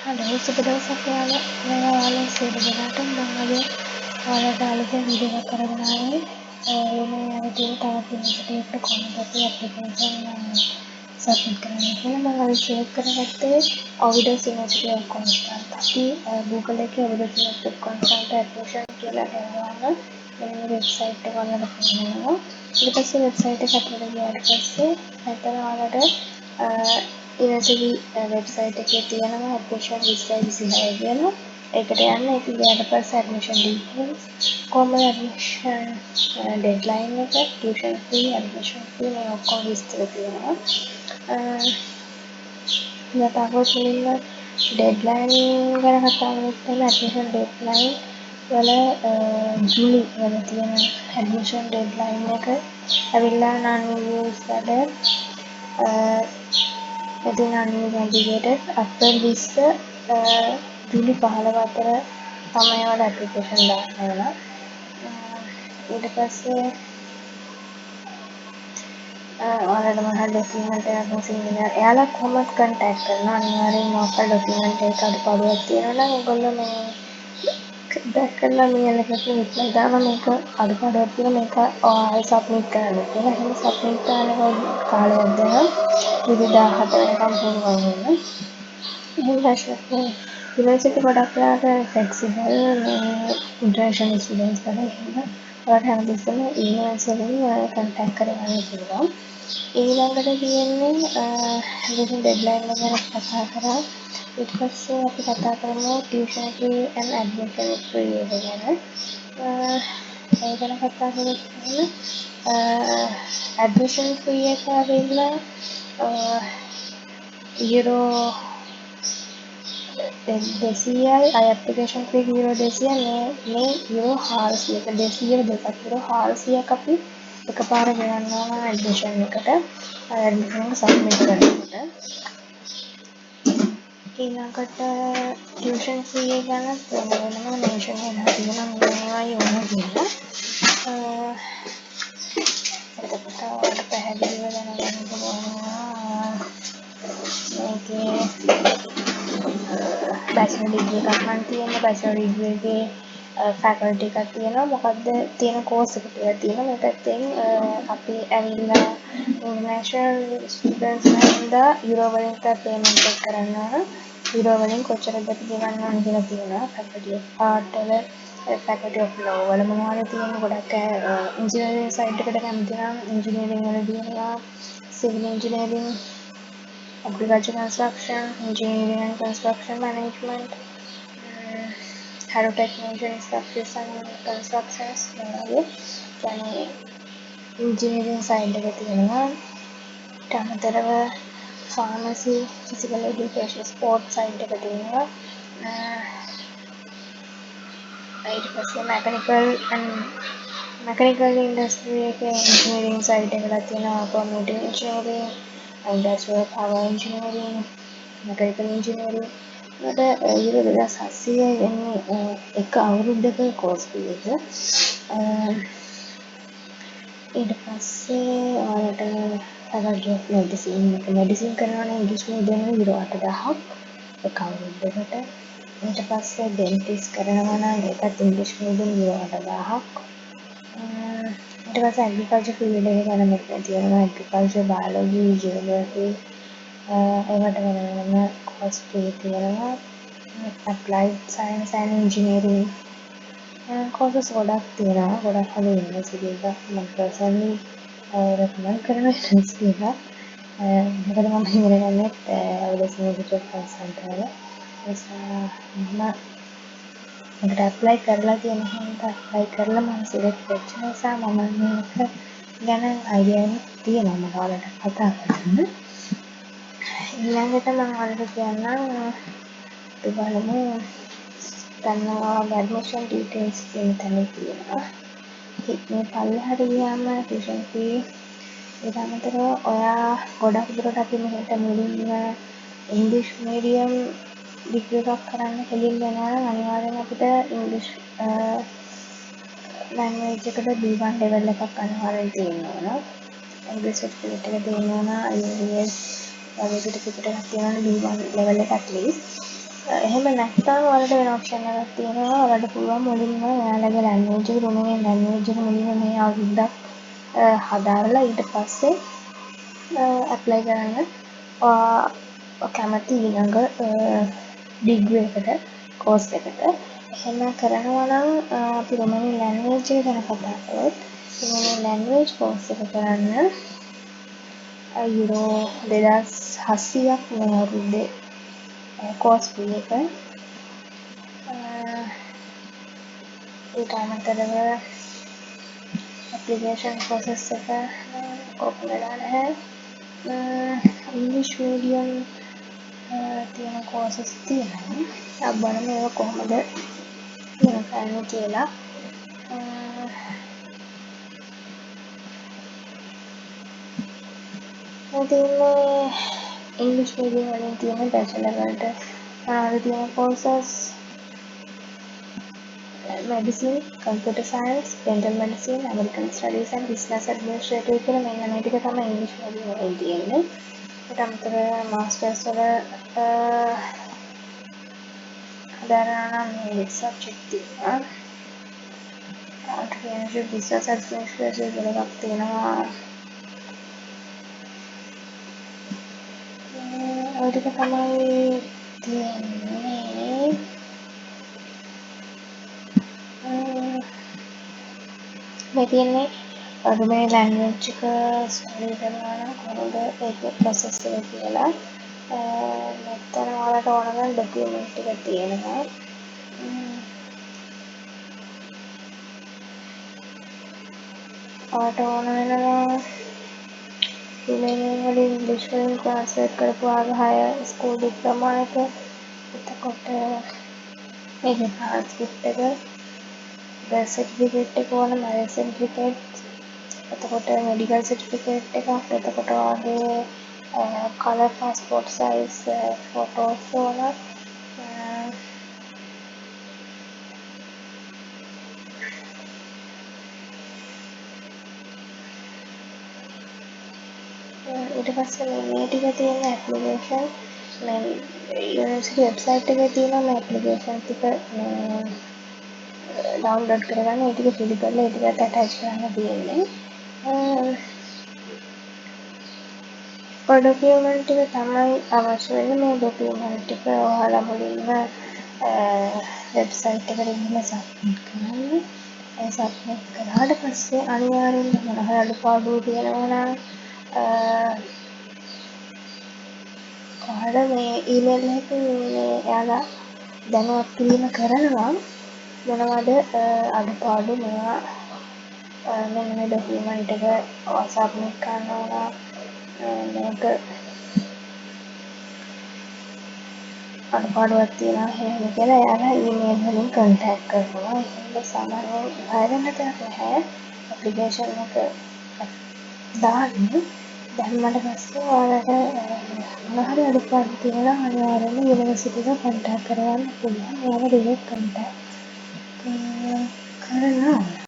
Hello සුබ දවසක් ඔයාලා සියලු දෙනාටම මම අද ඔයාලට අලුතෙන් වීඩියෝ එකක් අරගෙන ආවේ. මේ විදිහට තවත් යුනිවර්සිටි එකට කොහොමද අපි ඇප්ලිකේෂන් සබ්මිට් කරන්නේ කියලා මම අද ෂෙයාර් කරගත්තේ Ovidas University of Constance. අපි Google එකේ Ovidas University of Constance application කියලා දානවා. මේ වෙබ්සයිට් එක ඔයාලට පේනවා. ඊට පස්සේ වෙබ්සයිට් එක ඇතුළට ගියාට පස්සේ මෙතන ඔයාලට යුනිවර්සිටි වෙබ්සයිට් එකේ තියෙනවා ඇඩ්මිෂන් 2026 කියලා. ඒකට යන්න. ඒක ගියාට පස්සේ ඇඩ්මිෂන් ඩීටේල්ස්, කොහොමද ඇඩ්මිෂන් ඩෙඩ්ලයින් එක, ටියුෂන් ෆී, ඇඩ්මිෂන් ෆී මේ ඔක්කොම විස්තර තියෙනවා. යථාර්ථ මුලින්ම ඩෙඩ්ලයින් ගැන කතා කරලා ඇඩ්මිෂන් ඩෙඩ්ලයින් වල ජූලි වල තියෙන ඇඩ්මිෂන් ඩෙඩ්ලයින් එක ඇවිල්ලා non-used within unused indicated අප්‍රේල් 20 ජූලි 15 අතර තමයි වල ඇප්ලිකේෂන් දාන්න වෙනවා. ඊට පස්සේ ඔයාලට මොනවද ඩොකියුමන්ට් එකක් මිසින් වෙනවා. එයාලා කොහොමද කන්ටැක්ට් කරනවා අනිවාර්යෙන් මොකක් ඩොකියුමන්ට් එකක අඩුපාඩුවක් තියෙනවා නම් ඔයගොල්ලෝ මේ කන්ටැක්ට් කරලා මේ එකට රිප්ලයි දානවා මේක අඩුපාඩුවක් තියෙනවා මේක ආයෙ සබ්මිට් කරන්න කියලා. එහෙනම් සබ්මිට් කරනකොට කාලයක් දෙනවා. ජූලි 17 වෙනකම් පුළුවන් වෙනවා. එහෙනම් යුනිවර්සිටි ගොඩක් වෙලාවට ෆ්ලෙක්සිබල් ඉන්ටර්නැෂනල් ස්ටුඩන්ට්ස් ලා එහෙනම් ඔයාලට හැමතිස්සෙම ඊමේල්ස් වලින් කන්ටැක්ට් කරගන්න පුළුවන්. ඊළඟට තියෙන්නේ ඇඩ්මිෂන් ඩෙඩ්ලයින් එක ගැන කතා කරා. ඊට පස්සේ අපි කතා කරමු tuition fee and admission fee එක ගැන. ඒ ගැන කතා කරලා ඇඩ්මිෂන් ෆී එක ඇවිල්ලා යුරෝ 200යි ඇප්ලිකේෂන් ෆී යුරෝ 200 මේ යුරෝ 400ක 200 දෙකක් යුරෝ 400ක් අපි එකපාර ගෙවන්න ඕන ඇඩ්මිෂන් එකට ඇඩ්මිෂන් එක සබ්මිට් කරනකොට. ඊළඟට ටියුෂන් ෆී එක ගැන වෙනම මෙන්ෂන් වෙලා තියෙනවා මේවායි ඕන කියලා. එතකොට ඔයාලට පැහැදිලිව දැනගන්න පුළුවන් මේකේ බැචලර් ඩිග්‍රී එකක් නම් තියෙනවා. බැචලර් ඩිග්‍රී එකේ ෆැකල්ටි එකක් තියෙනවා. මොකක්ද තියෙන කෝස් එක කියලා තියෙනවා. මේ පැත්තෙන් අපි ඇවිල්ලා ඉන්ටර්නැෂනල් ස්ටුඩන්ට්ස් හින්දා යුරෝ වලින් පේමන්ට් එක කරන්න ඕන. යුරෝ වලින් කොච්චරද අපි ගෙවන්න ඕන කියලා තියෙනවා. ෆැකල්ටි ඔෆ් ආර්ට් වල, ෆැකල්ටි ඔෆ් ලෝ වල මොනවද තියෙන්නේ ගොඩක් ඉන්ජිනියරින් සයිඩ් එකට කැමති නම් ඉන්ජිනියරින් වල තියෙනවා. Civil engineering, agriculture construction, engineering and construction management, aerotechnical structures and constructions වගේ يعني engineering side එක තියෙනවා. ඊට අමතරව pharmacy, physical education, sports side එක තියෙනවා. ඊට පස්සේ mechanical industry එකේ engineering side එකලා තියෙනවා. automotive engineering, industrial power engineering, mechanical engineering වල යුරෝ 2700 එන්නේ එක අවුරුද්දක කෝස් ෆී එක. ඊට පස්සේ ඔයාලට faculty of medicine එක මෙඩිසින් කරනවා නම් ඉංග්‍රීසි මීඩියම් වල යුරෝ 8000ක් එක අවුරුද්දකට. ඊට පස්සේ ඩෙන්ටිස්ට් කරනවා නම් ඒකත් ඉංග්‍රීසි මීඩියම් යුරෝ 8000ක්. ඊට පස්සේ ඇග්‍රිකල්චර් ෆීල්ඩ් එක ගැන මෙතන තියෙනවා. ඇග්‍රිකල්චර්, බයොලොජි, ජියෝග්‍රැෆි ඒවට වෙනම කෝස් ෆී තියෙනවා. applied science and engineering courses ගොඩක් තියෙනවා. ගොඩක් හොඳ යුනිවර්සිටි එකක්. මම personally recommend කරන යුනිවර්සිටි එකක්. මොකද මම ඉගෙන ගන්නෙත් Ovidas University of Constance වල. මම ඒකට apply කරලා තියෙන හින්දා apply කරලා මම select වෙච්ච නිසා මම මේක ගැන idea එකක් තියෙනවා මම ඔයාලට කතා කරන්න. ඊළඟට මම ඔයාලට කියන්නම් අපි බලමු දැන් ඔයාලගේ ඇඩ්මිෂන් ඩීටේල්ස් කියන තැන තියෙනවා. මේ පල්ලෙහාට ගියාම ටියුෂන් ෆී ඊට අමතරව ඔයා ගොඩක් දුරට අපි මෙහෙට මුලින්ම ඉංග්‍රීසි මීඩියම් ඩිග්‍රී එකක් කරන්න කෙලින් වෙනවා නම් අනිවාර්යෙන් අපිට ඉංග්‍රීසි ලැන්ග්වේජ් එකට B1 ලෙවල් එකක් අනිවාර්යෙන් තියෙන්න ඕන. ඉංග්‍රීසි සර්ටිෆිකේට් එක තියෙන්න ඕන. IELTS වගේ සර්ටිෆිකේට් එකක් තියෙන්න ඕන B1 ලෙවල් එක at least. එහෙම නැත්නම් ඔයාලට වෙන ඔප්ෂන් එකක් තියෙනවා. ඔයාලට පුළුවන් මුලින්ම ඔයාලගේ ලැන්ග්වේජ් එක රුමේනියන් ලැන්ග්වේජ් එක මුලින්ම මේ අවුරුද්දක් හදාරලා ඊට පස්සේ ඇප්ලයි කරන්න. ඔයා කැමති ඊළඟ ඩිග්‍රී එකට කෝස් එකට. එහෙම කරනවා නම් අපි රුමේනියන් ලැන්ග්වේජ් එක ගැන කතා කරොත් රුමේනියන් ලැන්ග්වේජ් කෝස් එක කරන්න යුරෝ 2700ක් මේ අවුරුද්දේ කෝස් ෆී එක. ඊට අමතරව ඇප්ලිකේෂන් ප්‍රොසෙස් එක ඕපන් වෙලා නැහැ. ඉංග්‍රීසි මීඩියම් තියෙන කෝසස් තියෙනවා. අපි බලමු ඒවා කොහොමද කරන්නේ කියලා. ඉතින් ඉංග්‍රීසි මීඩියම් වලින් තියෙන බැචලර් වලට තියෙන causes medicine, computer science, dental medicine, American studies and business administrative කියලා මෙන්න මේ ටික තමයි ඉංග්‍රීසි මීඩියම් වලින් තියෙන්නේ. ඊට අමතරව මාස්ටර්ස් වල හදාරනවා නම් මේ සබ්ජෙක්ට් තියෙනවා. entrepreneurship, business administration කියලා එකක් තියෙනවා. ඔය ටික තමයි තියෙන්නේ. මේ තියෙන්නේ රුමේනියන් ලැන්ග්වේජ් එක ස්ටඩි කරනවා නම් කොහොමද ඒකේ ප්‍රොසෙස් එක කියලා. නැත්නම් ඔයාලට ඕන නම් ඩොකියුමන්ට් ටික තියෙනවා. ඔයාලට ඕන වෙනවා රුමේනියන් වලින් ඉංග්‍රීසි වලින් ට්‍රාන්ස්ලේට් කරපු ආගහය ස්කූල් ඩිප්ලෝමා එක. එතකොට මේකේ ට්‍රාන්ස්ක්‍රිප්ට් එක birth certificate එක ඕන marriage certificate. එතකොට medical certificate එකක්. එතකොට ඔයාගේ color passport size photos ඕන. ඊට පස්සේ මේ ටික තියෙන ඇප්ලිකේෂන් මේ යුනිවර්සිටි වෙබ්සයිට් එකේ තියෙන මේ ඇප්ලිකේෂන් ටික ඩවුන්ලෝඩ් කරගන්න. ඒ ටික ෆිල් කරලා ඒ ටිකත් ඇටච් කරන්න තියෙන්නේ. ඔය ඩොකියුමන්ට් ටික තමයි අවශ්‍ය වෙන්නේ. මේ ඩොකියුමන්ට් ටික ඔයාලා මුලින්ම වෙබ්සයිට් එකට ගිහින් සබ්මිට් කරන්න. ඒ සබ්මිට් කරාට පස්සේ අනිවාර්යෙන්ම මොන හරි අඩුපාඩු තියෙනවා නම් ඔයාලා මේ ඊමේල් එකකින් මේ එයාලා දැනුවත් කිරීම කරනවා මොනවද අඩුපාඩු මේවා මෙන්න මේ ඩොකියුමන්ට් එක සබ්මිට් කරන්න ඕන මේක අඩුපාඩුවක් තියෙනවා එහෙම කියලා එයාලා ඊමේල් වලින් කන්ටැක්ට් කරනවා. ඒක සාමාන්‍යයෙන් බය වෙන්න දෙයක් නැහැ. ඇප්ලිකේෂන් එක දාන්න දැම්මට පස්සේ ඔයාලට මොන හරි අඩුපාඩු තියෙනවා නම් අනිවාර්යෙන්ම යුනිවර්සිටි එක කන්ටැක්ට් කරගන්න පුළුවන්. එයාලා ඩිරෙක්ට් කන්ටැක්ට් කරනවා.